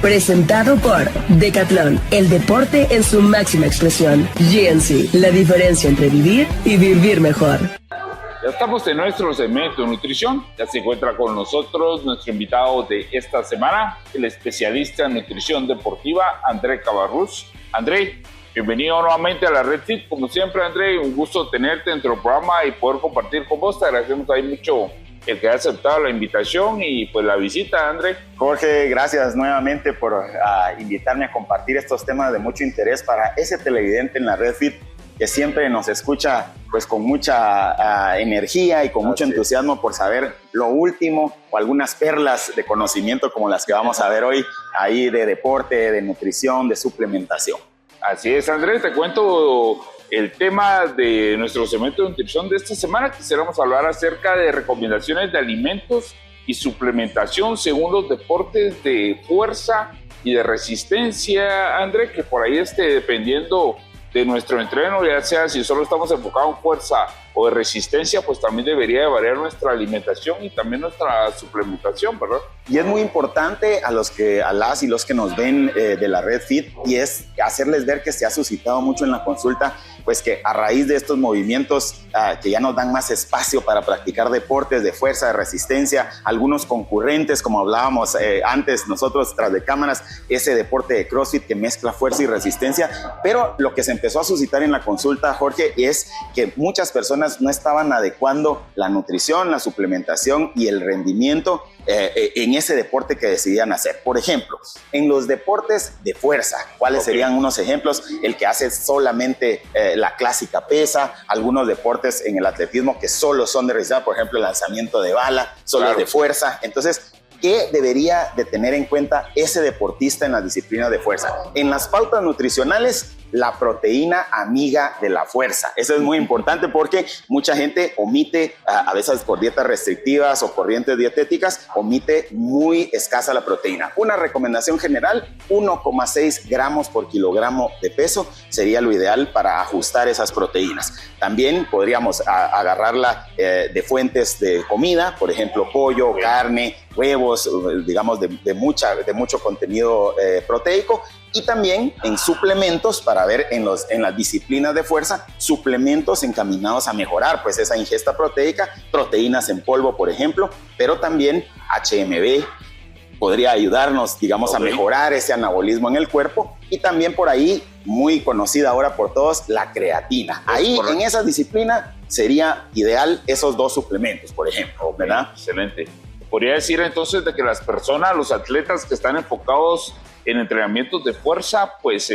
Presentado por Decathlon, el deporte en su máxima expresión. GNC, la diferencia entre vivir y vivir mejor. Ya estamos en nuestro segmento de nutrición. Ya se encuentra con nosotros nuestro invitado de esta semana, el especialista en nutrición deportiva, André Cabarrús. André, bienvenido nuevamente a la Red Fit. Como siempre, André, un gusto tenerte en nuestro programa y poder compartir con vos. Te agradecemos ahí mucho el que haya aceptado la invitación y pues la visita, André. Jorge, gracias nuevamente por invitarme a compartir estos temas de mucho interés para ese televidente en la Red Fit que siempre nos escucha pues con mucha energía y con mucho entusiasmo por saber lo último o algunas perlas de conocimiento como las que vamos a ver hoy ahí de deporte, de nutrición, de suplementación. Así es, Andrés, te cuento el tema de nuestro segmento de nutrición de esta semana. Quisiéramos hablar acerca de recomendaciones de alimentos y suplementación según los deportes de fuerza y de resistencia, Andrés, que por ahí dependiendo de nuestro entreno, ya sea si solo estamos enfocados en fuerza o de resistencia, pues también debería de variar nuestra alimentación y también nuestra suplementación, ¿verdad? Y es muy importante a las y los que nos ven de la Red Fit, y es hacerles ver que se ha suscitado mucho en la consulta, pues que a raíz de estos movimientos que ya nos dan más espacio para practicar deportes de fuerza, de resistencia, algunos concurrentes, como hablábamos antes nosotros tras de cámaras, ese deporte de CrossFit que mezcla fuerza y resistencia, pero lo que se empezó a suscitar en la consulta, Jorge, es que muchas personas no estaban adecuando la nutrición, la suplementación y el rendimiento en ese deporte que decidían hacer. Por ejemplo, en los deportes de fuerza, ¿cuáles serían unos ejemplos? El que hace solamente la clásica pesa, algunos deportes en el atletismo que solo son de resistencia, por ejemplo, el lanzamiento de bala, solo de fuerza. Entonces, ¿qué debería de tener en cuenta ese deportista en las disciplinas de fuerza? En las pautas nutricionales, la proteína amiga de la fuerza. Eso es muy importante porque mucha gente omite, a veces por dietas restrictivas o corrientes dietéticas, omite muy escasa la proteína. Una recomendación general, 1,6 gramos por kilogramo de peso sería lo ideal para ajustar esas proteínas. También podríamos agarrarla de fuentes de comida, por ejemplo, pollo, carne, huevos, digamos de mucho contenido proteico. Y también en suplementos, para ver en las disciplinas de fuerza, suplementos encaminados a mejorar pues esa ingesta proteica, proteínas en polvo, por ejemplo, pero también HMB podría ayudarnos, digamos, a mejorar ese anabolismo en el cuerpo. Y también por ahí, muy conocida ahora por todos, la creatina. Ahí, en esa disciplina, sería ideal esos dos suplementos, por ejemplo, ¿verdad? Excelente. Podría decir entonces de que las personas, los atletas que están enfocados en entrenamientos de fuerza, pues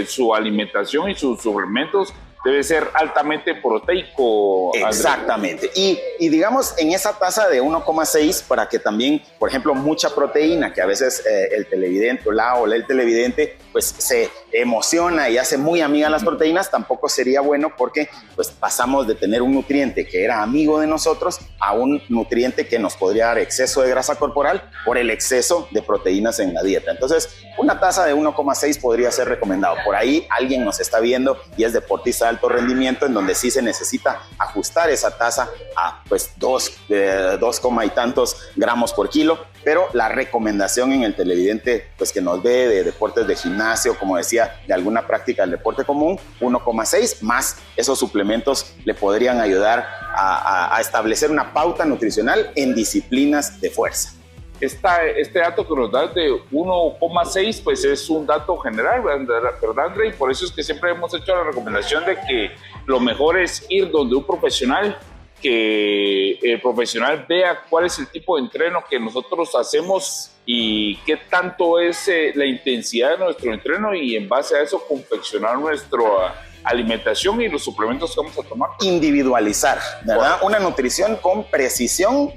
su alimentación y sus suplementos debe ser altamente proteico. Exactamente. Y digamos, en esa tasa de 1,6, para que también, por ejemplo, mucha proteína, que a veces el televidente o el televidente, pues se emociona y hace muy amiga las proteínas, tampoco sería bueno porque pues pasamos de tener un nutriente que era amigo de nosotros a un nutriente que nos podría dar exceso de grasa corporal por el exceso de proteínas en la dieta. Entonces, una tasa de 1,6 podría ser recomendado. Por ahí alguien nos está viendo y es deportista de alto rendimiento, en donde sí se necesita ajustar esa tasa a pues 2 y tantos gramos por kilo, pero la recomendación en el televidente pues que nos ve de deportes de gimnasio, como decía, de alguna práctica del deporte común, 1,6 más esos suplementos le podrían ayudar a establecer una pauta nutricional en disciplinas de fuerza. Este dato que nos das de 1,6 pues es un dato general, ¿verdad, André? Y por eso es que siempre hemos hecho la recomendación de que lo mejor es ir donde un profesional, que el profesional vea cuál es el tipo de entreno que nosotros hacemos y qué tanto es la intensidad de nuestro entreno, y en base a eso confeccionar nuestra alimentación y los suplementos que vamos a tomar. Individualizar, ¿verdad? Una nutrición con precisión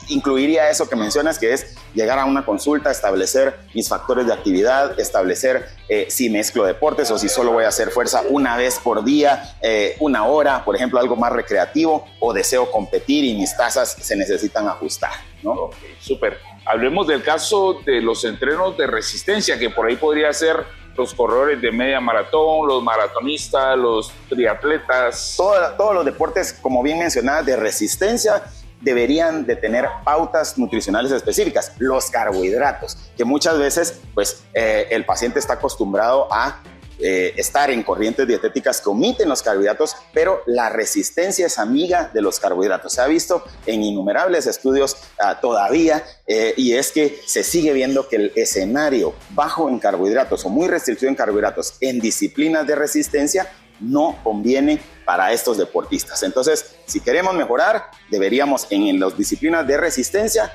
incluiría eso que mencionas, que es llegar a una consulta, establecer mis factores de actividad, establecer si mezclo deportes o si solo voy a hacer fuerza una vez por día, una hora, por ejemplo, algo más recreativo, o deseo competir y mis tasas se necesitan ajustar, ¿no? Ok, súper. Hablemos del caso de los entrenos de resistencia, que por ahí podría ser los corredores de media maratón, los maratonistas, los triatletas. Todos los deportes, como bien mencionabas, de resistencia, deberían de tener pautas nutricionales específicas. Los carbohidratos, que muchas veces pues, el paciente está acostumbrado a estar en corrientes dietéticas que omiten los carbohidratos, pero la resistencia es amiga de los carbohidratos. Se ha visto en innumerables estudios todavía, y es que se sigue viendo que el escenario bajo en carbohidratos o muy restrictivo en carbohidratos en disciplinas de resistencia no conviene para estos deportistas. Entonces, si queremos mejorar, deberíamos en las disciplinas de resistencia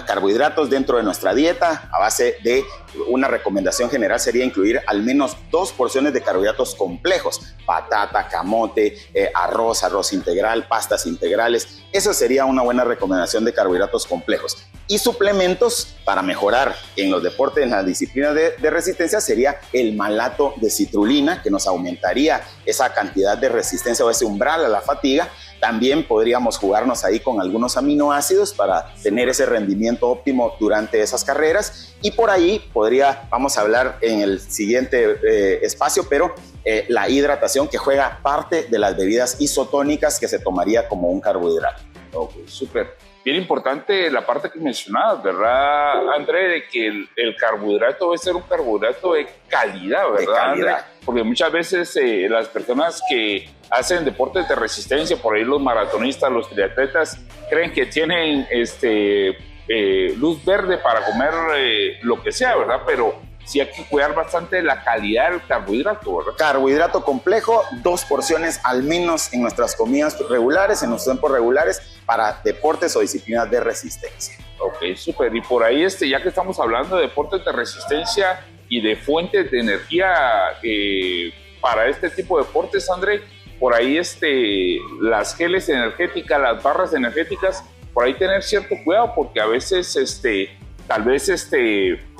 carbohidratos dentro de nuestra dieta. A base de una recomendación general sería incluir al menos 2 porciones de carbohidratos complejos: patata, camote, arroz integral, pastas integrales. Eso sería una buena recomendación de carbohidratos complejos. Y suplementos para mejorar en los deportes, en las disciplinas de resistencia, sería el malato de citrulina, que nos aumentaría esa cantidad de resistencia o ese umbral a la fatiga. También podríamos jugarnos ahí con algunos aminoácidos para tener ese rendimiento óptimo durante esas carreras. Y por ahí vamos a hablar en el siguiente espacio, pero la hidratación, que juega parte de las bebidas isotónicas que se tomaría como un carbohidrato. Ok, súper. Bien importante la parte que mencionabas, ¿verdad, André? De que el carbohidrato debe ser un carbohidrato de calidad, ¿verdad, de calidad. André? Porque muchas veces las personas que hacen deportes de resistencia, por ahí los maratonistas, los triatletas, creen que tienen luz verde para comer lo que sea, ¿verdad? Pero sí hay que cuidar bastante la calidad del carbohidrato, ¿verdad? Carbohidrato complejo, 2 porciones al menos en nuestras comidas regulares, en nuestros tiempos regulares, para deportes o disciplinas de resistencia. Ok, súper. Y por ahí, ya que estamos hablando de deportes de resistencia y de fuentes de energía para este tipo de deportes, André, por ahí las geles energéticas, las barras energéticas, por ahí tener cierto cuidado, porque a veces tal vez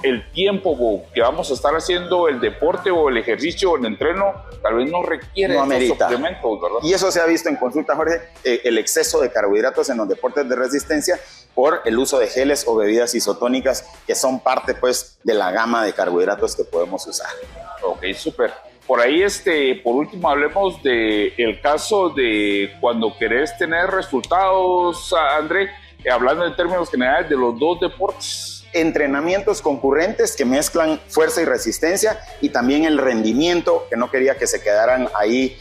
el tiempo que vamos a estar haciendo el deporte o el ejercicio o el entreno tal vez no requiere estos suplementos, ¿verdad? Y eso se ha visto en consulta, Jorge, el exceso de carbohidratos en los deportes de resistencia por el uso de geles o bebidas isotónicas, que son parte pues de la gama de carbohidratos que podemos usar. Ok, súper. Por ahí, por último, hablemos del caso de cuando querés tener resultados, André, hablando en términos generales de los dos deportes. Entrenamientos concurrentes que mezclan fuerza y resistencia, y también el rendimiento, que no quería que se quedaran ahí,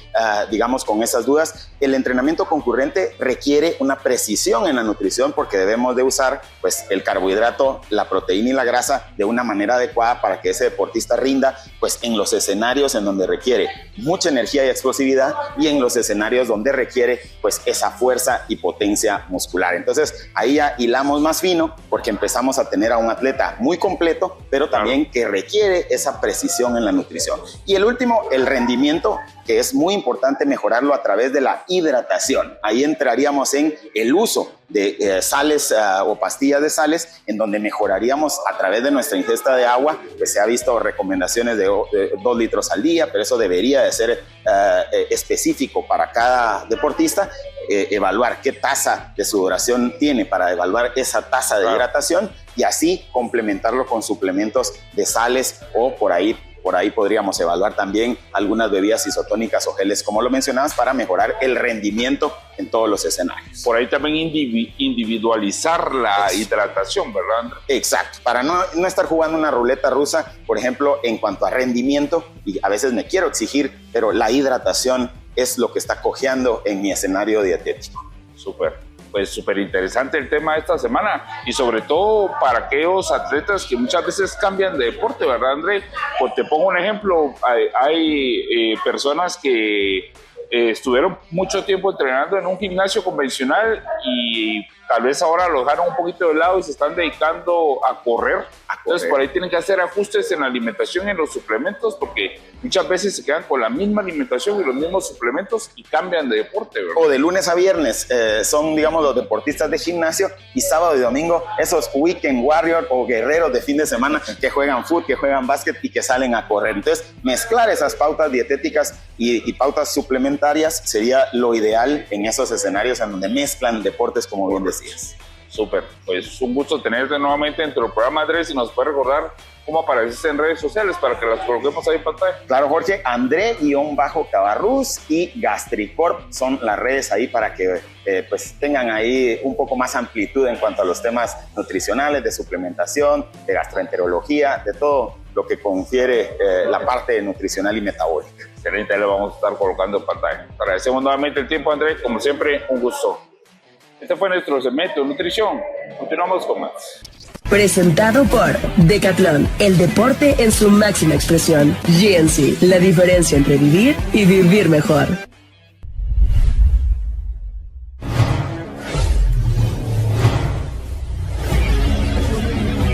digamos, con esas dudas. El entrenamiento concurrente requiere una precisión en la nutrición, porque debemos de usar pues, el carbohidrato, la proteína y la grasa de una manera adecuada para que ese deportista rinda pues, en los escenarios en donde requiere mucha energía y explosividad, y en los escenarios donde requiere pues, esa fuerza y potencia muscular. Entonces ahí ya hilamos más fino, porque empezamos a tener a un atleta muy completo, pero también que requiere esa precisión en la nutrición. Y el último, el rendimiento, que es muy importante mejorarlo a través de la hidratación. Ahí entraríamos en el uso de sales o pastillas de sales, en donde mejoraríamos a través de nuestra ingesta de agua, que se ha visto recomendaciones de 2 litros al día, pero eso debería de ser específico para cada deportista. Evaluar qué tasa de sudoración tiene para evaluar esa tasa de hidratación, y así complementarlo con suplementos de sales, o por ahí podríamos evaluar también algunas bebidas isotónicas o geles, como lo mencionabas, para mejorar el rendimiento en todos los escenarios. Por ahí también individualizar la hidratación, ¿verdad, André? Exacto, para no estar jugando una ruleta rusa, por ejemplo, en cuanto a rendimiento, y a veces me quiero exigir, pero la hidratación es lo que está cojeando en mi escenario dietético. Súper. Pues súper interesante el tema de esta semana, y sobre todo para aquellos atletas que muchas veces cambian de deporte, ¿verdad, André? Pues te pongo un ejemplo, hay personas que estuvieron mucho tiempo entrenando en un gimnasio convencional y tal vez ahora lo dejaron un poquito de lado y se están dedicando a correr. Entonces por ahí tienen que hacer ajustes en la alimentación y en los suplementos, porque muchas veces se quedan con la misma alimentación y los mismos suplementos y cambian de deporte, ¿verdad? O de lunes a viernes son, digamos, los deportistas de gimnasio, y sábado y domingo esos weekend warrior o guerreros de fin de semana que juegan fútbol, que juegan básquet y que salen a correr. Entonces mezclar esas pautas dietéticas y pautas suplementarias sería lo ideal en esos escenarios en donde mezclan deportes, como bien decías. Súper, pues es un gusto tenerte nuevamente dentro del programa, Andrés, y nos puedes recordar cómo apareces en redes sociales para que las coloquemos ahí en pantalla. Claro, Jorge, André-Cabarrús y Gastricorp son las redes ahí para que pues tengan ahí un poco más amplitud en cuanto a los temas nutricionales, de suplementación, de gastroenterología, de todo lo que confiere la parte nutricional y metabólica. Excelente, le vamos a estar colocando en pantalla. Agradecemos nuevamente el tiempo, Andrés, como siempre, un gusto. Este fue nuestro segmento de nutrición. Continuamos con más. Presentado por Decathlon, el deporte en su máxima expresión. GNC, la diferencia entre vivir y vivir mejor.